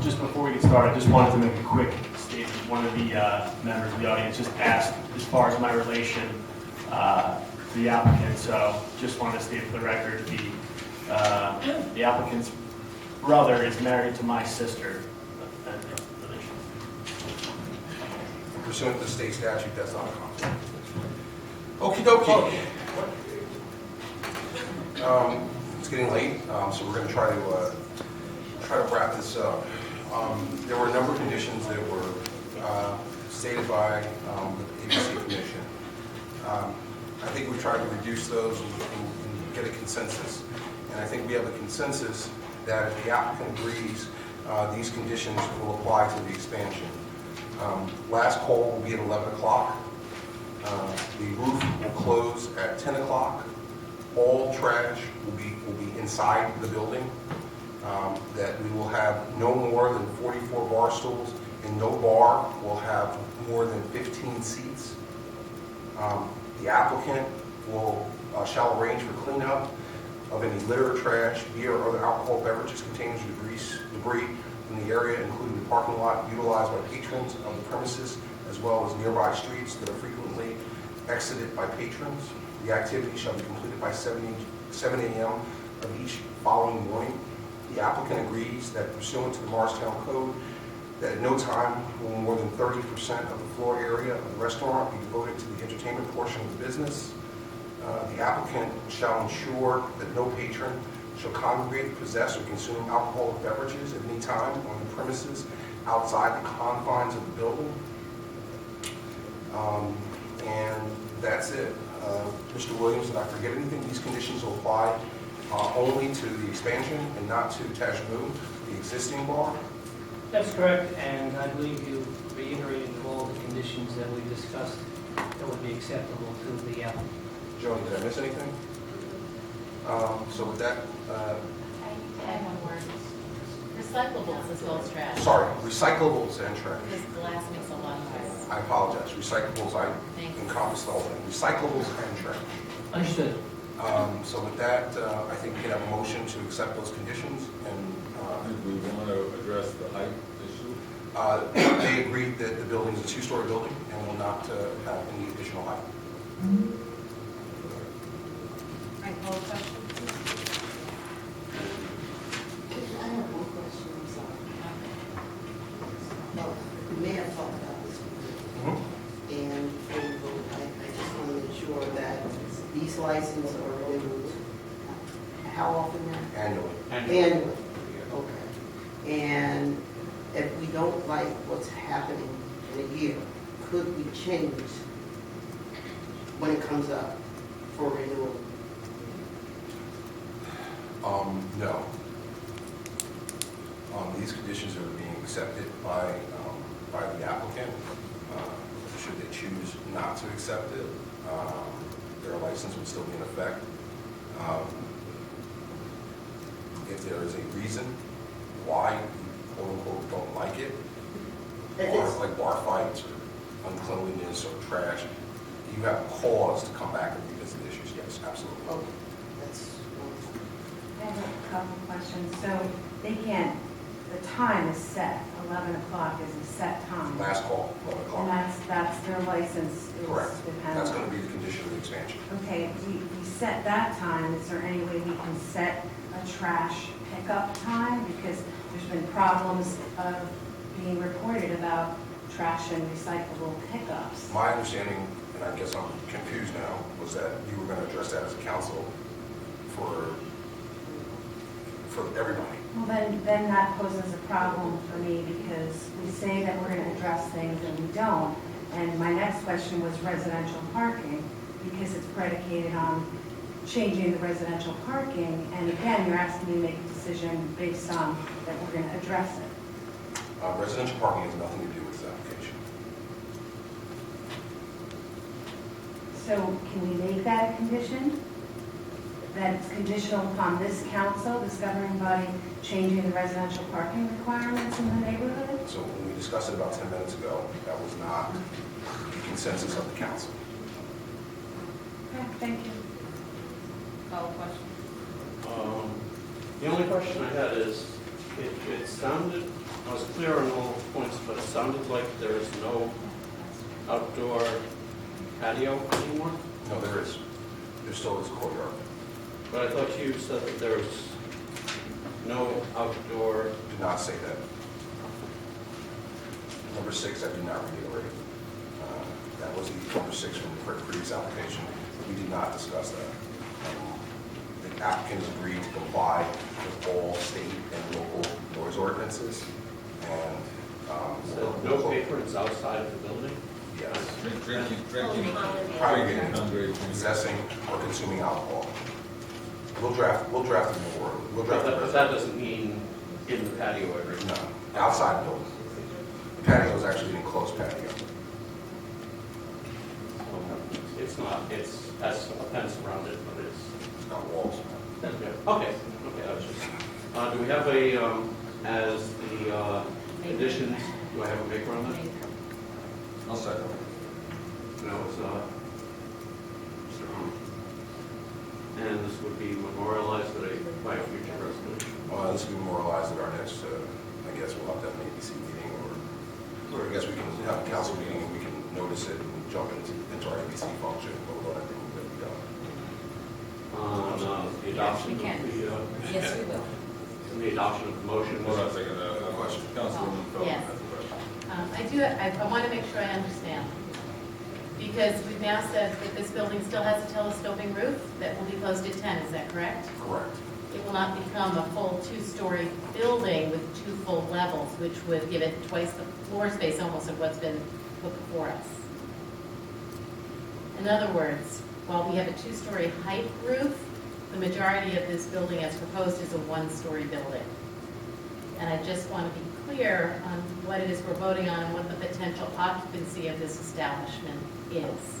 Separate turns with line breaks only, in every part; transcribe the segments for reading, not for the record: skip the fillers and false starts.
Just before we get started, I just wanted to make a quick statement. One of the members of the audience just asked as far as my relation to the applicant, so just wanted to state for the record, the applicant's brother is married to my sister.
Pursuant to the state statute, that's not a conflict. Okie dokie. It's getting late, so we're going to try to wrap this up. There were a number of conditions that were stated by the ABC Commission. I think we tried to reduce those and get a consensus. And I think we have a consensus that if the applicant agrees, these conditions will apply to the expansion. Last call will be at 11 o'clock. The roof will close at 10 o'clock. All trash will be inside the building. That we will have no more than 44 bar stools, and no bar will have more than 15 seats. The applicant shall arrange for cleanup of any litter, trash, beer, or other alcohol beverages, containers, debris from the area, including the parking lot utilized by patrons of the premises, as well as nearby streets that are frequently exited by patrons. The activity shall be completed by 7 a.m. of each following morning. The applicant agrees that pursuant to the Morristown Code, that at no time will more than 30% of the floor area of the restaurant be devoted to the entertainment portion of the business. The applicant shall ensure that no patron shall congregate, possess, or consume alcoholic beverages at any time on the premises outside the confines of the building. And that's it. Mr. Williams, did I forget anything? These conditions will apply only to the expansion and not to Tashmoo, the existing bar?
That's correct, and I believe you reiterated all the conditions that we discussed that would be acceptable to the applicant.
Joni, did I miss anything? So with that...
I have one word. Recyclables as well as trash.
Sorry, recyclables and trash.
Because glass makes a lot of noise.
I apologize. Recyclables, I
Thanks.
encompassed the whole thing. Recyclables and trash.
Understood.
So with that, I think we can have a motion to accept those conditions. And
we want to address the height issue.
they agreed that the building is a two-story building and will not have any additional height.
All right, call the question.
I have one question, I'm sorry. Well, the mayor talked about this, and before we vote, I just want to make sure that these licenses are renewed. How often now?
Annually.
Annually. Okay. And if we don't like what's happening in a year, could we change when it comes up for renewal?
No. These conditions are being accepted by the applicant. Should they choose not to accept it, their license would still be in effect. If there is a reason why you quote unquote don't like it, or like bar fights or uncleanliness or trash, you have a cause to come back and revisit the issues. Yes, absolutely.
Okay, that's one.
I have a couple of questions. So they can't, the time is set, 11 o'clock is a set time.
Last call, 11 o'clock.
And that's their license is
Correct.
dependent.
That's going to be the condition of the expansion.
Okay, if we set that time, is there any way we can set a trash pickup time? Because there's been problems being reported about trash and recyclable pickups.
My understanding, and I guess I'm confused now, was that you were going to address that as a council for everybody.
Well, then that poses a problem for me because we say that we're going to address things and we don't. And my next question was residential parking because it's predicated on changing the residential parking. And again, you're asking me to make a decision based on that we're going to address it.
Residential parking has nothing to do with this application.
So can we make that a condition? That it's conditional upon this council, this governing body, changing the residential parking requirements in the neighborhood?
So when we discussed it about 10 minutes ago, that was not the consensus of the council.
Okay, thank you.
Call the question.
The only question I had is,
It sounded, I was clear on all points, but it sounded like there is no outdoor patio anymore.
No, there is. There still is a courtyard.
But I thought you said that there was no outdoor.
Did not say that. Number 6, I did not reiterate. That was the number 6 from the previous application. We did not discuss that. The applicant has agreed to comply with all state and local noise ordinances, and
So no patrons outside of the building?
yes,
Drinking,
private possessing or consuming alcohol. We'll draft it in the word. We'll draft the
But that doesn't mean in the patio area?
No, outside the building. The patio is actually an enclosed patio.
It's not, it has a fence around it, but it's.
It's got walls.
Okay, that was just, do we have as the conditions, do I have a maker on that?
I'll second.
No, it's, Mr. Arnold. And this would be memorialized by a future resolution.
This will be memorialized at our next, I guess we'll have to have an ABC meeting, or I guess we can have a council meeting and we can notice it and jump into our ABC function, but we'll let everything that we done.
On the adoption of
we can.
the,
Yes, we will.
the adoption of the motion.
Hold on a second,
Question.
Councilwoman Feldman
Yes.
has a question.
I want to make sure I understand. Because we've now said that this building still has a telescoping roof that will be closed at 10, is that correct?
Correct.
It will not become a full 2-story building with 2 full levels, which would give it twice the floor space almost of what's been put before us. In other words, while we have a 2-story height roof, the majority of this building as proposed is a 1-story building. And I just want to be clear on what it is we're voting on and what the potential occupancy of this establishment is.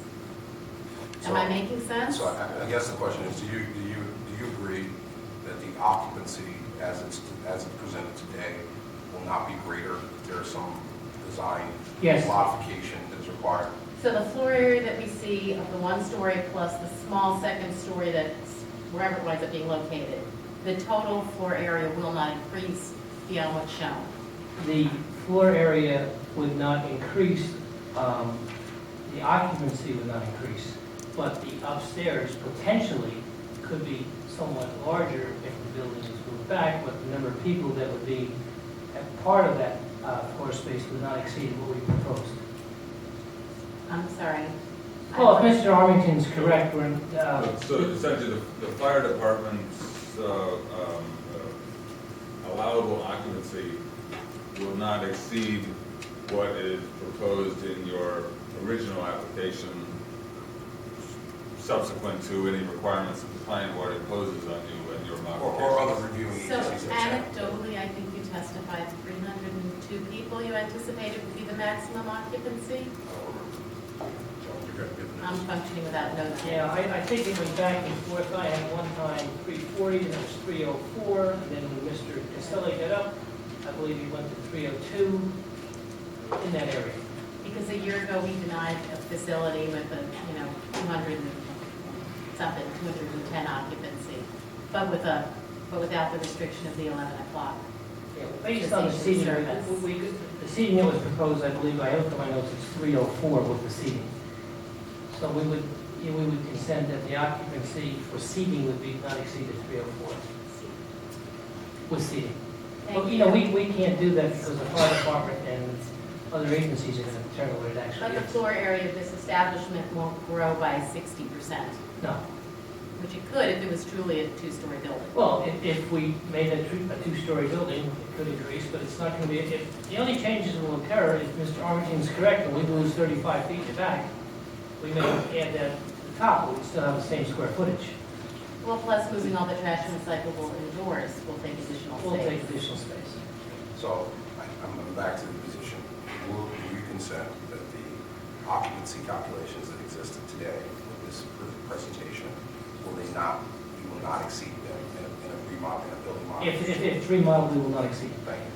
Am I making sense?
So I guess the question is, do you agree that the occupancy as it's presented today will not be greater if there is some design
Yes.
modification that is required?
So the floor area that we see of the 1-story plus the small 2nd story that's wherever it winds up being located, the total floor area will not increase beyond what's shown.
The floor area would not increase, the occupancy would not increase, but the upstairs potentially could be somewhat larger if the building is moved back, but the number of people that would be a part of that floor space would not exceed what we proposed.
I'm sorry.
Well, if Mr. Armington's correct, we're,
So essentially, the fire department's allowable occupancy will not exceed what is proposed in your original application subsequent to any requirements that the planning board imposes on you and your modifications.
Or other reviewing
So
agencies. that check.
anecdotally, I think you testified 302 people you anticipated would be the maximum occupancy. I'm functioning without notes.
yeah, I think it went back and forth. I had one time 340, then it was 304, and then when Mr. Caselli got up, I believe he went to 302 in that area.
Because a year ago, we denied a facility with a, 200 and something, 210 occupancy, but without the restriction of the 11 o'clock.
Yeah, based on the seating, the seating that was proposed, I believe, I looked at my notes, it's 304 with the seating. So we would consent that the occupancy for seating would be not exceed the 304 with seating. But, we can't do that because the fire department and other agencies are going to determine what it
But
actually
the
is.
floor area of this establishment won't grow by 60%,
No.
which it could if it was truly a 2-story building.
Well, if we made a 2-story building, it could increase, but it's not going to be, the only changes will occur if Mr. Armington's correct and we lose 35 feet in the back. We may add that to the top, but we still have the same square footage.
Well, plus moving all the trash and recyclable indoors will take additional
We'll take
space.
additional space.
So I'm back to the position. Will you consent that the occupancy calculations that existed today with this presentation, you will not exceed them in a remodel, in a building model?
If it's remodeled, we will not exceed.
Thank you.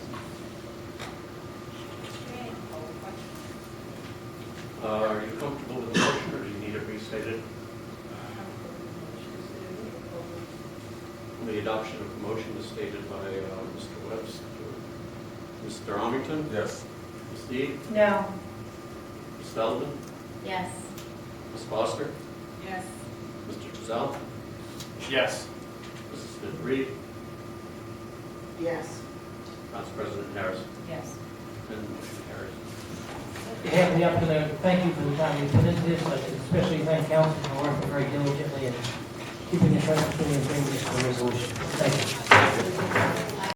Are you comfortable with the motion, or do you need it restated? The adoption of the motion as stated by Mr. Webster. Mr. Armington?
Yes.
Ms. Deeb?
No.
Ms. Feldman?
Yes.
Ms. Foster?
Yes.
Mr. GSELL?
Yes.
Mrs. Smith-REID?
Yes.
Council President Harris?
Yes.
And the motion carries.
On behalf of the applicant, I thank you for the time you put into this. I especially thank council for working very diligently and keeping in touch with me and bringing this to a resolution. Thank you.